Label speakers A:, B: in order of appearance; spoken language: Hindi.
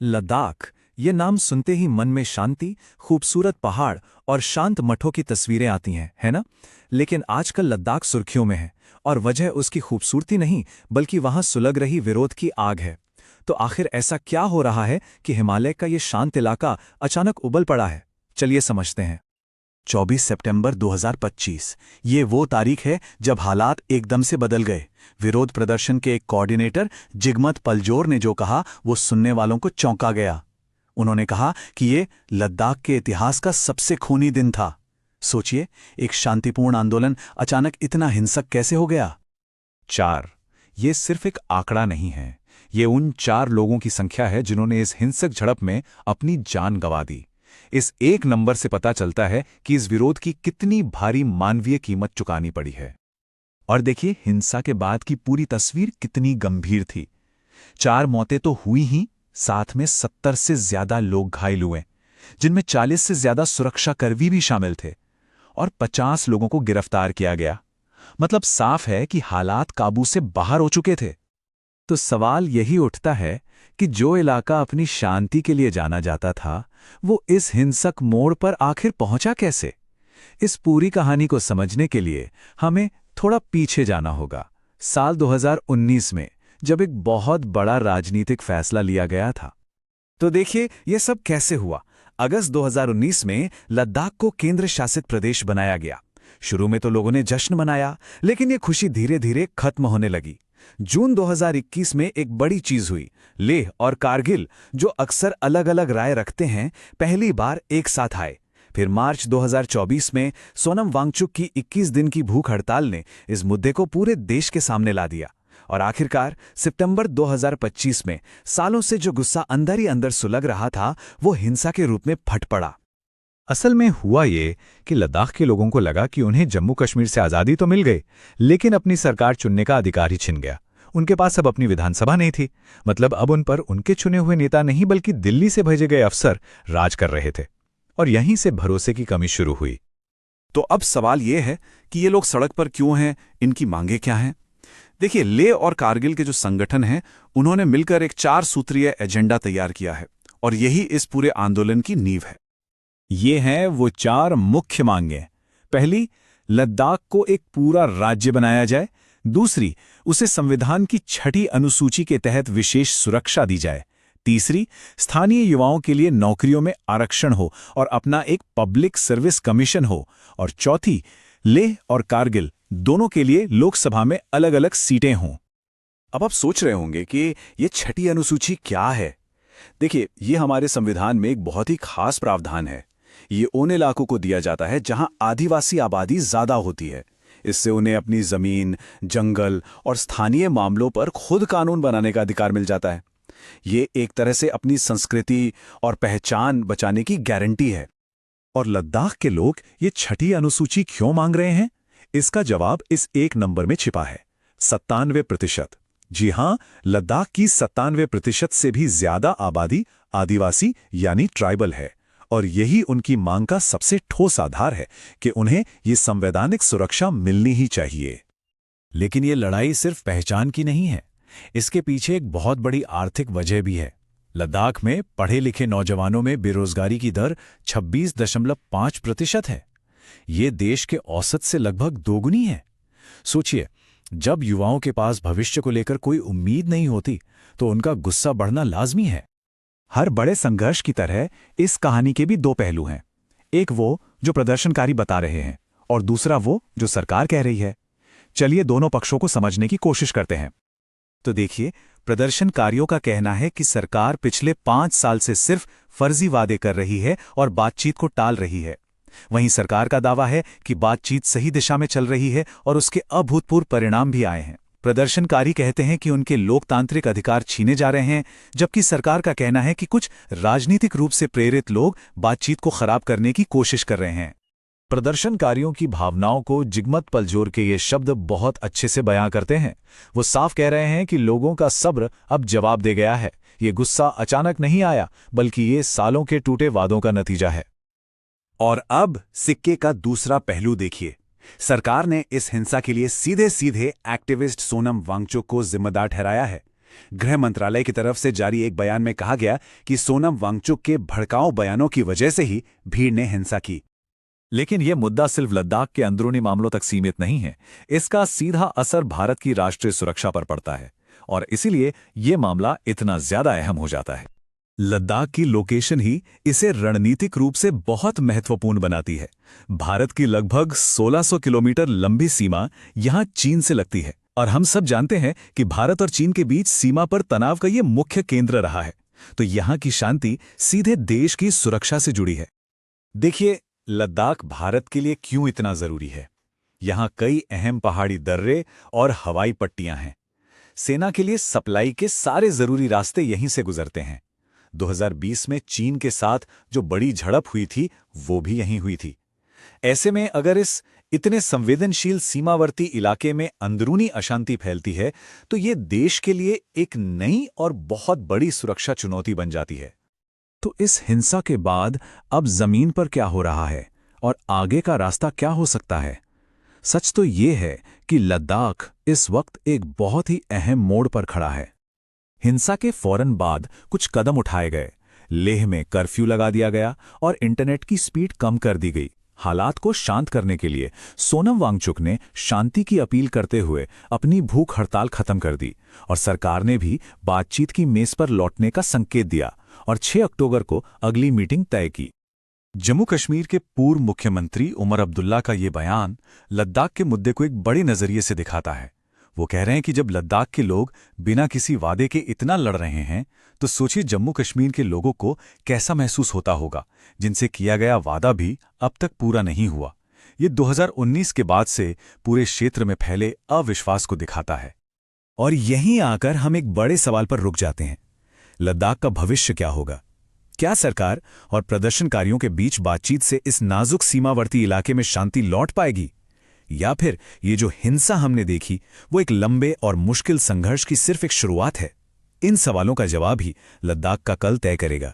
A: लद्दाख, ये नाम सुनते ही मन में शांति, खूबसूरत पहाड़ और शांत मठों की तस्वीरें आती हैं, है ना? लेकिन आजकल लद्दाख सुर्खियों में है, और वजह उसकी खूबसूरती नहीं, बल्कि वहां सुलग रही विरोध की आग है। तो आखिर ऐसा क्या हो रहा है कि हिमालय का ये शांत इलाका अचानक उबल पड़ा है? चलिए समझते हैं।
B: 24 सितंबर 2025 ये वो तारीख है जब हालात एकदम से बदल गए। विरोध प्रदर्शन के एक कोऑर्डिनेटर जिगमत पलजोर ने जो कहा वो सुनने वालों को चौंका गया। उन्होंने कहा कि ये लद्दाख के इतिहास का सबसे खूनी दिन था। सोचिए, एक शांतिपूर्ण आंदोलन अचानक इतना हिंसक कैसे हो गया।
A: 4। ये सिर्फ एक आंकड़ा नहीं है, ये उन 4 लोगों की संख्या है जिन्होंने इस हिंसक झड़प में अपनी जान गंवा दी। इस एक नंबर से पता चलता है कि इस विरोध की कितनी भारी मानवीय कीमत चुकानी पड़ी है। और देखिए, हिंसा के बाद की पूरी तस्वीर कितनी गंभीर थी। 4 मौतें तो हुई ही, साथ में 70 से ज्यादा लोग घायल हुए, जिनमें 40 से ज्यादा सुरक्षाकर्मी भी शामिल थे, और 50 लोगों को गिरफ्तार किया गया। मतलब साफ है कि हालात काबू से बाहर हो चुके थे। तो सवाल यही उठता है कि जो इलाका अपनी शांति के लिए जाना जाता था, वो इस हिंसक मोड़ पर आखिर पहुंचा कैसे? इस पूरी कहानी को समझने के लिए हमें थोड़ा पीछे जाना होगा, साल 2019 में, जब एक बहुत बड़ा राजनीतिक फैसला लिया गया था। तो देखिए, ये सब कैसे हुआ। अगस्त 2019 में लद्दाख को केंद्र शासित प्रदेश बनाया गया। शुरू में तो लोगों ने जश्न मनाया, लेकिन ये खुशी धीरे धीरे खत्म होने लगी। जून 2021 में एक बड़ी चीज हुई। लेह और कारगिल, जो अक्सर अलग अलग राय रखते हैं, पहली बार एक साथ आए। फिर मार्च 2024 में सोनम वांगचुक की 21 दिन की भूख हड़ताल ने इस मुद्दे को पूरे देश के सामने ला दिया। और आखिरकार सितंबर 2025 में सालों से जो गुस्सा अंदर ही अंदर सुलग रहा था, वो हिंसा के रूप में फट पड़ा। असल में हुआ ये कि लद्दाख के लोगों को लगा कि उन्हें जम्मू कश्मीर से आज़ादी तो मिल गई, लेकिन अपनी सरकार चुनने का अधिकार ही छिन गया। उनके पास अब अपनी विधानसभा नहीं थी। मतलब अब उन पर उनके चुने हुए नेता नहीं, बल्कि दिल्ली से भेजे गए अफसर राज कर रहे थे। और यहीं से भरोसे की कमी शुरू हुई।
B: तो अब सवाल ये है कि ये लोग सड़क पर क्यों हैं, इनकी मांगें क्या हैं? देखिए, लेह और कारगिल के जो संगठन हैं, उन्होंने मिलकर एक 4 सूत्रीय एजेंडा तैयार किया है, और यही इस पूरे आंदोलन की नींव है।
A: ये हैं वो 4 मुख्य मांगें। पहली, लद्दाख को एक पूरा राज्य बनाया जाए। दूसरी, उसे संविधान की 6ठी अनुसूची के तहत विशेष सुरक्षा दी जाए। तीसरी, स्थानीय युवाओं के लिए नौकरियों में आरक्षण हो और अपना एक पब्लिक सर्विस कमीशन हो। और चौथी, लेह और कारगिल दोनों के लिए लोकसभा में अलग अलग सीटें हों।
B: अब आप सोच रहे होंगे कि ये 6ठी अनुसूची क्या है। देखिए, ये हमारे संविधान में एक बहुत ही खास प्रावधान है। ये उन इलाकों को दिया जाता है जहां आदिवासी आबादी ज्यादा होती है। इससे उन्हें अपनी जमीन, जंगल और स्थानीय मामलों पर खुद कानून बनाने का अधिकार मिल जाता है। ये एक तरह से अपनी संस्कृति और पहचान बचाने की गारंटी है।
A: और लद्दाख के लोग ये 6ठी अनुसूची क्यों मांग रहे हैं? इसका जवाब इस एक नंबर में छिपा है, 97%। जी हां, लद्दाख की 97% से भी ज्यादा आबादी आदिवासी यानी ट्राइबल है। और यही उनकी मांग का सबसे ठोस आधार है कि उन्हें ये संवैधानिक सुरक्षा मिलनी ही चाहिए। लेकिन ये लड़ाई सिर्फ पहचान की नहीं है, इसके पीछे एक बहुत बड़ी आर्थिक वजह भी है। लद्दाख में पढ़े लिखे नौजवानों में बेरोजगारी की दर 26.5% है। ये देश के औसत से लगभग दोगुनी है। सोचिए, जब युवाओं के पास भविष्य को लेकर कोई उम्मीद नहीं होती, तो उनका गुस्सा बढ़ना लाजमी है। हर बड़े संघर्ष की तरह इस कहानी के भी 2 पहलू हैं। एक वो जो प्रदर्शनकारी बता रहे हैं, और दूसरा वो जो सरकार कह रही है। चलिए दोनों पक्षों को समझने की कोशिश करते हैं। तो देखिए, प्रदर्शनकारियों का कहना है कि सरकार पिछले 5 साल से सिर्फ फर्जी वादे कर रही है और बातचीत को टाल रही है। वहीं सरकार का दावा है कि बातचीत सही दिशा में चल रही है और उसके अभूतपूर्व परिणाम भी आए हैं। प्रदर्शनकारी कहते हैं कि उनके लोकतांत्रिक अधिकार छीने जा रहे हैं, जबकि सरकार का कहना है कि कुछ राजनीतिक रूप से प्रेरित लोग बातचीत को खराब करने की कोशिश कर रहे हैं। प्रदर्शनकारियों की भावनाओं को जिगमत पलजोर के ये शब्द बहुत अच्छे से बयां करते हैं। वो साफ कह रहे हैं कि लोगों का सब्र अब जवाब दे गया है। ये गुस्सा अचानक नहीं आया, बल्कि ये सालों के टूटे वादों का नतीजा है।
B: और अब सिक्के का दूसरा पहलू देखिए। सरकार ने इस हिंसा के लिए सीधे सीधे एक्टिविस्ट सोनम वांगचुक को जिम्मेदार ठहराया है। गृह मंत्रालय की तरफ से जारी एक बयान में कहा गया कि सोनम वांगचुक के भड़काऊ बयानों की वजह से ही भीड़ ने हिंसा की।
A: लेकिन यह मुद्दा सिर्फ लद्दाख के अंदरूनी मामलों तक सीमित नहीं है। इसका सीधा असर भारत की राष्ट्रीय सुरक्षा पर पड़ता है और इसीलिए यह मामला इतना ज्यादा अहम हो जाता है। लद्दाख की लोकेशन ही इसे रणनीतिक रूप से बहुत महत्वपूर्ण बनाती है। भारत की लगभग 1600 किलोमीटर लंबी सीमा यहां चीन से लगती है और हम सब जानते हैं कि भारत और चीन के बीच सीमा पर तनाव का यह मुख्य केंद्र रहा है। तो यहां की शांति सीधे देश की सुरक्षा से जुड़ी है।
B: देखिए, लद्दाख भारत के लिए क्यों इतना जरूरी है। यहां कई अहम पहाड़ी दर्रे और हवाई पट्टियां हैं। सेना के लिए सप्लाई के सारे जरूरी रास्ते यहीं से गुजरते हैं। 2020 में चीन के साथ जो बड़ी झड़प हुई थी वो भी यहीं हुई थी। ऐसे में अगर इस इतने संवेदनशील सीमावर्ती इलाके में अंदरूनी अशांति फैलती है तो ये देश के लिए एक नई और बहुत बड़ी सुरक्षा चुनौती बन जाती है।
A: तो इस हिंसा के बाद अब जमीन पर क्या हो रहा है और आगे का रास्ता क्या हो सकता है? सच तो ये है कि लद्दाख इस वक्त एक बहुत ही अहम मोड़ पर खड़ा है। हिंसा के फौरन बाद कुछ कदम उठाए गए। लेह में कर्फ्यू लगा दिया गया और इंटरनेट की स्पीड कम कर दी गई। हालात को शांत करने के लिए सोनम वांगचुक ने शांति की अपील करते हुए अपनी भूख हड़ताल खत्म कर दी और सरकार ने भी बातचीत की मेज पर लौटने का संकेत दिया और 6 अक्टूबर को अगली मीटिंग तय की। जम्मू कश्मीर के पूर्व मुख्यमंत्री उमर अब्दुल्ला का ये बयान लद्दाख के मुद्दे को एक बड़े नजरिए से दिखाता है। वो कह रहे हैं कि जब लद्दाख के लोग बिना किसी वादे के इतना लड़ रहे हैं तो सोचिए जम्मू कश्मीर के लोगों को कैसा महसूस होता होगा, जिनसे किया गया वादा भी अब तक पूरा नहीं हुआ। ये 2019 के बाद से पूरे क्षेत्र में फैले अविश्वास को दिखाता है। और यहीं आकर हम एक बड़े सवाल पर रुक जाते हैं। लद्दाख का भविष्य क्या होगा? क्या सरकार और प्रदर्शनकारियों के बीच बातचीत से इस नाजुक सीमावर्ती इलाके में शांति लौट पाएगी, या फिर ये जो हिंसा हमने देखी वो एक लंबे और मुश्किल संघर्ष की सिर्फ एक शुरुआत है? इन सवालों का जवाब ही लद्दाख का कल तय करेगा।